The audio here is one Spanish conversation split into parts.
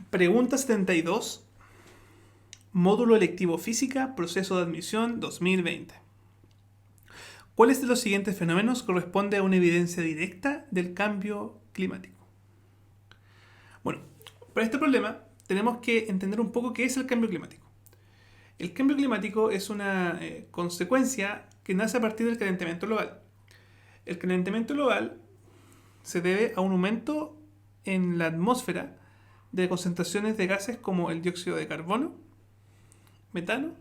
Pregunta 72. Módulo electivo Física, proceso de admisión 2020. ¿Cuáles de los siguientes fenómenos corresponde a una evidencia directa del cambio climático? Bueno, para este problema tenemos que entender un poco qué es el cambio climático. El cambio climático es una consecuencia que nace a partir del calentamiento global. El calentamiento global se debe a un aumento en la atmósfera de concentraciones de gases como el dióxido de carbono, metano,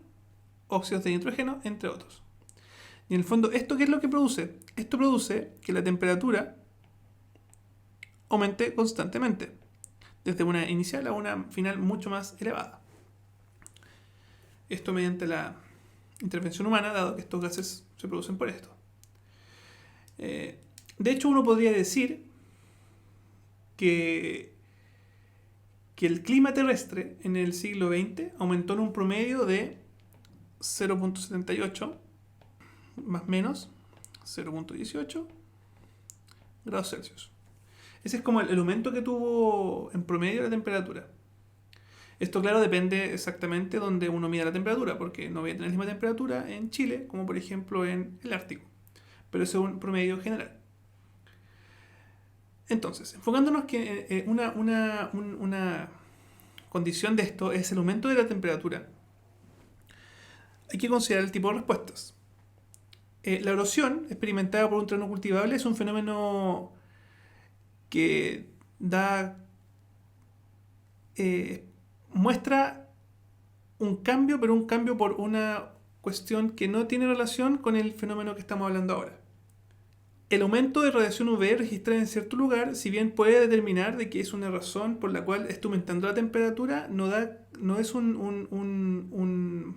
óxidos de nitrógeno, entre otros. Y en el fondo, ¿esto qué es lo que produce? Esto produce que la temperatura aumente constantemente, desde una inicial a una final mucho más elevada. Esto mediante la intervención humana, dado que estos gases se producen por esto. De hecho, uno podría decir que el clima terrestre en el siglo XX aumentó en un promedio de 0.78 más menos 0.18 grados Celsius. Ese es como el aumento que tuvo en promedio la temperatura. Esto, claro, depende exactamente donde uno mida la temperatura, porque no voy a tener la misma temperatura en Chile como por ejemplo en el Ártico, pero eso es un promedio general. Entonces, enfocándonos que una condición de esto es el aumento de la temperatura, hay que considerar el tipo de respuestas. La erosión experimentada por un terreno cultivable es un fenómeno que muestra un cambio, pero un cambio por una cuestión que no tiene relación con el fenómeno que estamos hablando ahora. El aumento de radiación UV registrada en cierto lugar, si bien puede determinar de que es una razón por la cual está aumentando la temperatura, no es un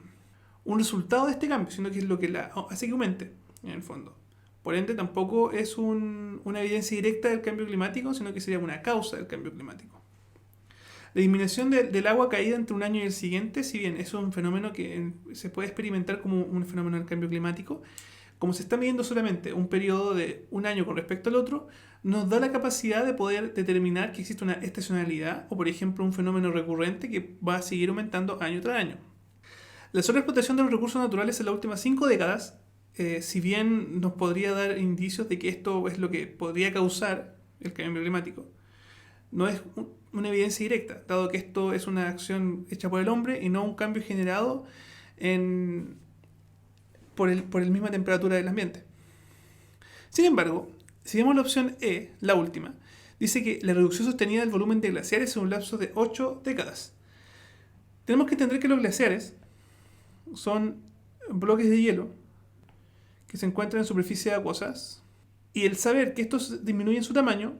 resultado de este cambio, sino que es lo que la hace que aumente, en el fondo. Por ende, tampoco es una evidencia directa del cambio climático, sino que sería una causa del cambio climático. La disminución del agua caída entre un año y el siguiente, si bien es un fenómeno que se puede experimentar como un fenómeno del cambio climático, como se está midiendo solamente un periodo de un año con respecto al otro, nos da la capacidad de poder determinar que existe una estacionalidad o, por ejemplo, un fenómeno recurrente que va a seguir aumentando año tras año. La sobreexplotación de los recursos naturales en las últimas 5 décadas, si bien nos podría dar indicios de que esto es lo que podría causar el cambio climático, no es una evidencia directa, dado que esto es una acción hecha por el hombre y no un cambio generado por la misma temperatura del ambiente. Sin embargo, si vemos la opción E, la última, dice que la reducción sostenida del volumen de glaciares en un lapso de 8 décadas. Tenemos que entender que los glaciares son bloques de hielo que se encuentran en superficies acuosas, y el saber que estos disminuyen su tamaño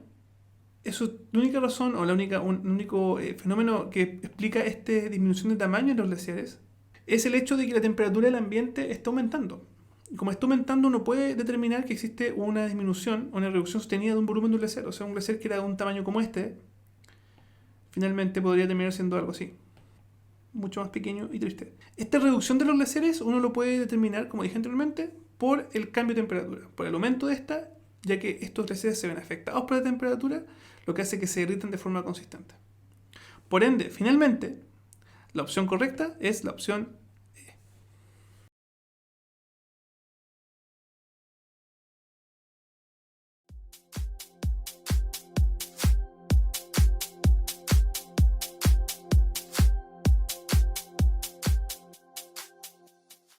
es la única razón o un único fenómeno que explica esta disminución de tamaño en los glaciares es el hecho de que la temperatura del ambiente está aumentando. Y como está aumentando, uno puede determinar que existe una disminución o una reducción sostenida de un volumen de un glaciar. O sea, un glaciar que era de un tamaño como este, finalmente podría terminar siendo algo así, mucho más pequeño y triste. Esta reducción de los glaciares uno lo puede determinar, como dije anteriormente, por el cambio de temperatura, por el aumento de esta, ya que estos glaciares se ven afectados por la temperatura, lo que hace que se derritan de forma consistente. Por ende, finalmente, la opción correcta es la opción